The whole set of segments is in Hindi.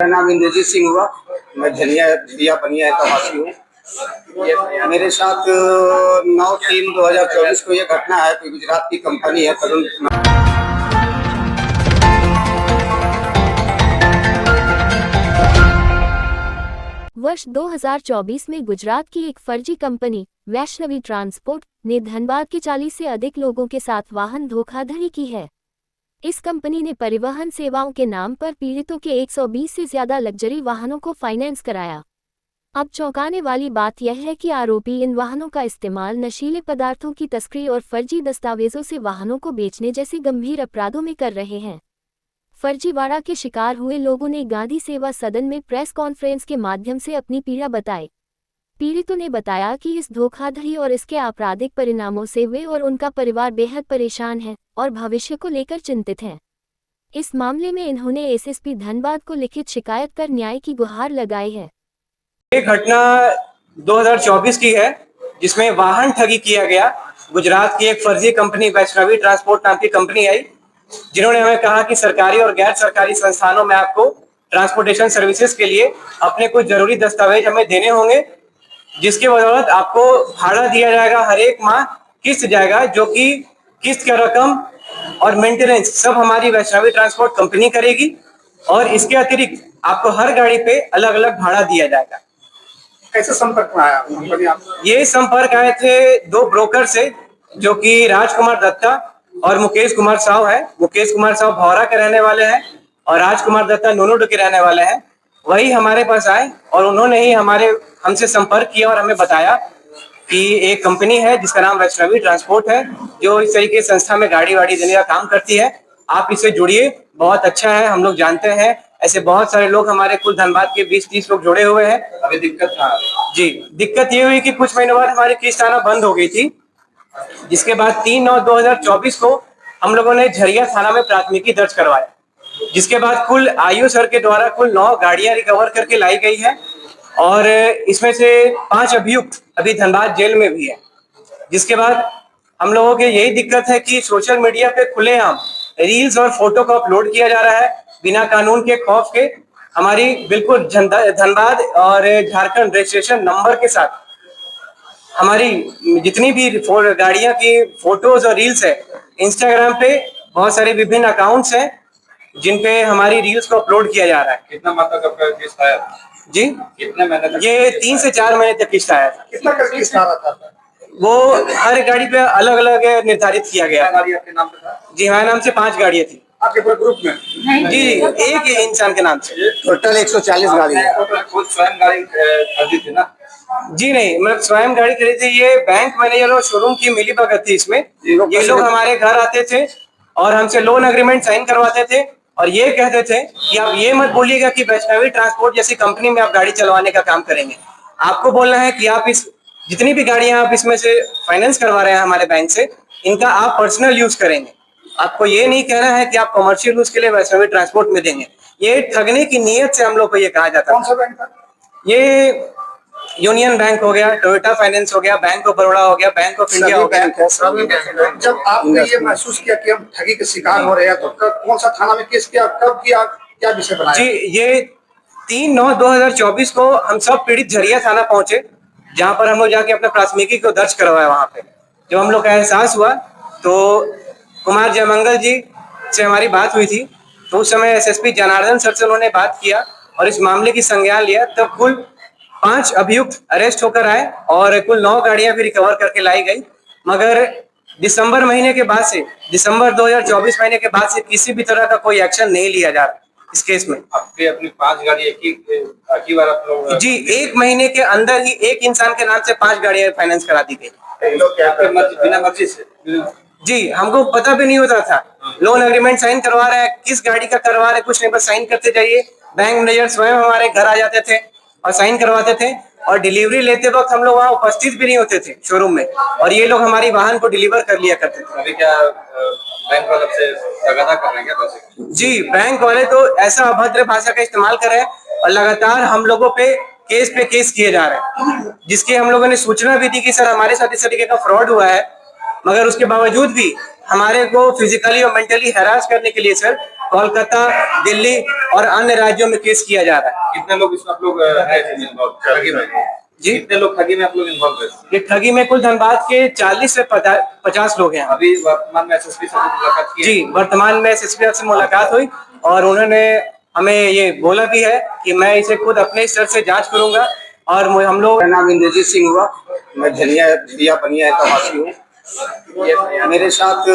मेरा नाम इंद्रजीत सिंह हुआ। मैं झरिया बनिया का वासी हूँ। मेरे साथ 9/3/2024 को ये घटना है कि गुजरात की कंपनी है तरुण। वर्ष 2024 में गुजरात की एक फर्जी कंपनी वैष्णवी ट्रांसपोर्ट ने धनबाद के 40 से अधिक लोगों के साथ वाहन धोखाधड़ी की है। इस कंपनी ने परिवहन सेवाओं के नाम पर पीड़ितों के 120 से ज्यादा लग्जरी वाहनों को फाइनेंस कराया। अब चौंकाने वाली बात यह है कि आरोपी इन वाहनों का इस्तेमाल नशीले पदार्थों की तस्करी और फर्जी दस्तावेजों से वाहनों को बेचने जैसे गंभीर अपराधों में कर रहे हैं। फर्जीवाड़ा के शिकार हुए लोगों ने गांधी सेवा सदन में प्रेस कॉन्फ्रेंस के माध्यम से अपनी पीड़ा बताई। पीड़ितों ने बताया कि इस धोखाधड़ी और इसके आपराधिक परिणामों से वे और उनका परिवार बेहद परेशान हैं और भविष्य को लेकर चिंतित हैं। इस मामले में इन्होंने एसएसपी धनबाद को लिखित शिकायत कर न्याय की गुहार लगाई है। ये घटना 2024 की है जिसमें वाहन ठगी किया गया। गुजरात की एक फर्जी कंपनी वैष्णवी ट्रांसपोर्ट नाम की कंपनी आई, जिन्होंने हमें कहा कि सरकारी और गैर सरकारी संस्थानों में आपको ट्रांसपोर्टेशन सर्विसेज के लिए अपने कुछ जरूरी दस्तावेज हमें देने होंगे, जिसके बदौलत आपको भाड़ा दिया जाएगा, हर एक माह किस्त जाएगा, जो कि किस्त का रकम और मेंटेनेंस सब हमारी वैष्णवी ट्रांसपोर्ट कंपनी करेगी। और इसके अतिरिक्त आपको हर गाड़ी पे अलग अलग भाड़ा दिया जाएगा। कैसे संपर्क में आया कंपनी आप? ये संपर्क आए थे दो ब्रोकर से, जो कि राजकुमार दत्ता और मुकेश कुमार साव है। मुकेश कुमार साव भौरा के रहने वाले हैं और राजकुमार दत्ता नूनोड के रहने वाले हैं। वही हमारे पास आए और उन्होंने ही हमसे संपर्क किया और हमें बताया कि एक कंपनी है जिसका नाम वैष्णवी ट्रांसपोर्ट है, जो इस तरीके संस्था में गाड़ी वाड़ी देने का काम करती है। आप इससे जुड़िए, बहुत अच्छा है। हम लोग जानते हैं ऐसे बहुत सारे लोग हमारे कुल धनबाद के 20-30 लोग जुड़े हुए हैं। अभी दिक्कत था जी, दिक्कत ये हुई कि कुछ महीनों बाद हमारी किस्त आना बंद हो गई थी, जिसके बाद 3/9/2024 को हम लोगों ने झरिया थाना में प्राथमिकी दर्ज करवाया, जिसके बाद कुल आयु सर के द्वारा कुल 9 गाड़ियां रिकवर करके लाई गई है और इसमें से 5 अभियुक्त अभी धनबाद जेल में भी है। जिसके बाद हम लोगों के यही दिक्कत है कि सोशल मीडिया पे खुलेआम रील्स और फोटो को अपलोड किया जा रहा है बिना कानून के खौफ के। हमारी बिल्कुल धनबाद और झारखंड रजिस्ट्रेशन नंबर के साथ हमारी जितनी भी गाड़ियां की फोटोज और रील्स है, इंस्टाग्राम पे बहुत सारे विभिन्न अकाउंट्स हैं जिन पे हमारी रील्स को अपलोड किया जा रहा है। कितना मात्रा का किस्त आया जी, कितने महीने तक? ये 3 से 4 महीने तक किस्त आया था। कितना कर किस्त आ रहा था? वो हर गाड़ी पे अलग अलग निर्धारित किया गया। गाड़ी आपके नाम पे था? जी, हमारे नाम से 5 गाड़ियां थी। आपके पूरे ग्रुप में? जी, एक इंसान के नाम से टोटल 140 गाड़ी है। खुद स्वयं गाड़ी खरीदी थी ना? जी नहीं, मैं स्वयं गाड़ी खरीदी। ये बैंक मैनेजर और शोरूम की मिलीभगत थी इसमें। ये लोग हमारे घर आते थे और हमसे लोन एग्रीमेंट साइन करवाते थे और ये कहते थे कि आप ये मत बोलिएगा कि वैष्णवी ट्रांसपोर्ट जैसी कंपनी में आप गाड़ी चलवाने का काम करेंगे। आपको बोलना है कि आप इस जितनी भी गाड़ियां आप इसमें से फाइनेंस करवा रहे हैं हमारे बैंक से, इनका आप पर्सनल यूज करेंगे। आपको ये नहीं कहना है कि आप कमर्शियल यूज के लिए वैष्णवी ट्रांसपोर्ट में देंगे। ये ठगने की नीयत से हम लोग को ये कहा जाता है। कौन सा बैंक था? ये यूनियन बैंक हो गया, टोयोटा फाइनेंस हो गया, बैंक ऑफ बड़ौदा हो गया, बैंक ऑफ इंडिया हो गया। जब आपने ये महसूस किया कि हम ठगी के शिकार हो रहे हैं तो कौन सा थाना में केस किया, कब किया, क्या विषय बनाया? जी, ये 3/9/2024 को हम सब पीड़ित झरिया थाना पहुंचे, जहां पर हम लोग जाके अपने प्राथमिकी को दर्ज करवाया। वहां पे जब हम लोग का एहसास हुआ तो कुमार जयमंगल जी से हमारी बात हुई थी, तो उस समय एसएसपी जनार्दन सर से उन्होंने बात किया और इस मामले की संज्ञान लिया। तब कुल 5 अभियुक्त अरेस्ट होकर आए और कुल 9 गाड़ियां भी रिकवर करके लाई गई। मगर दिसंबर 2024 महीने के बाद से किसी भी तरह का कोई एक्शन नहीं लिया जा रहा इस केस में। आपके अपनी 5 गाड़ी एक ही बार आप लोग? जी, 1 महीने के अंदर ही एक इंसान के नाम से 5 गाड़ियां फाइनेंस करा दी गई। बिना मर्जी से? जी, हमको पता भी नहीं होता था। लोन एग्रीमेंट साइन करवा रहे हैं, किस गाड़ी का करवा रहे हैं, कुछ नहीं, बस साइन करते जाइए। बैंक मैनेजर स्वयं हमारे घर आ जाते थे और साइन करवाते थे और डिलीवरी लेते वक्त हम लोग वहाँ उपस्थित भी नहीं होते थे शोरूम में, और ये लोग हमारी वाहन को डिलीवर कर लिया करते थे। अभी क्या बैंक वाले से तगादा कर रहे हैं क्या पैसे? जी, बैंक वाले तो ऐसा अभद्र भाषा का इस्तेमाल कर रहे हैं और लगातार हम लोगों पे केस किए जा रहे हैं, जिसकी हम लोगों ने सूचना भी दी कि सर हमारे साथ इस तरीके का फ्रॉड हुआ है। मगर उसके बावजूद भी हमारे को फिजिकली और मेंटली हैरास करने के लिए सर कोलकाता, दिल्ली और अन्य राज्यों में केस किया जा रहा है। कितने लोग इसमें आप लोग हैं इसमें involved? ठगी में जी? कितने लोग ठगी में आप लोग इन्वॉल्व हैं? ये ठगी में कुल धनबाद के 40 से 50 लोग हैं। अभी वर्तमान में एसएसपी से मुलाकात की है? जी, वर्तमान में एसएसपी से मुलाकात हुई और उन्होंने हमें ये बोला भी है कि मैं इसे खुद अपने स्तर से जांच करूंगा और हम लोग। मेरा नाम इंद्रजीत सिंह हुआ, मैं झरिया बनिया का वासी हूँ। मेरे साथ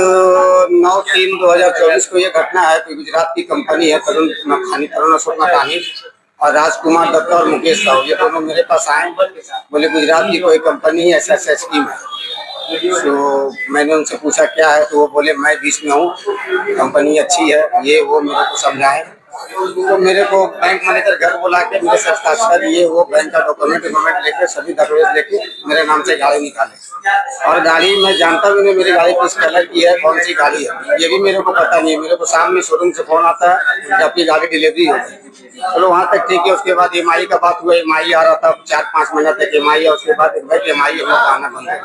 9/3/2024 को ये घटना है कि गुजरात की कंपनी है तरुण अशोक नथानी और राजकुमार दत्ता और मुकेश साहू, ये दोनों मेरे पास आए, बोले गुजरात की कोई कंपनी है SSS स्कीम है। तो मैंने उनसे पूछा क्या है, तो वो बोले मैं बीच में हूँ, कंपनी अच्छी है, ये वो मेरे को समझाए। तो मेरे को बैंक मैनेजर घर बुला के मेरे से हस्ताक्षर ये वो बैंक का डॉक्यूमेंट लेके सभी दस्तावेज लेके मेरे नाम से गाड़ी निकाले और गाड़ी मैं जानता भी नहीं मेरी गाड़ी किस कलर की है, कौन सी गाड़ी है, ये भी मेरे को पता नहीं है। मेरे को शाम में शोरूम से फोन आता है कि आपकी गाड़ी डिलीवरी हो गई। चलो वहाँ तक ठीक है। उसके बाद EMI का बात हुआ, EMI आ रहा था 4-5 महीना तक EMI है। उसके बाद EMI हम लोग आना बंद हो।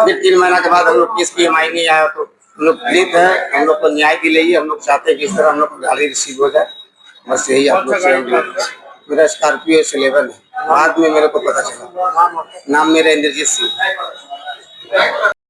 फिर 3 महीना के बाद हम लोग किसकी EMI नहीं आया, तो हम लोग प्लीत है, हम लोग को न्याय दिलाइए। हम लोग चाहते हैं कि इस तरह हम लोग को गाड़ी रिसीव हो जाए, बस यही आप लोग से। मेरा स्कॉर्पियो S11 है, बाद में मेरे को पता चला। नाम मेरा इंद्रजीत सिंह।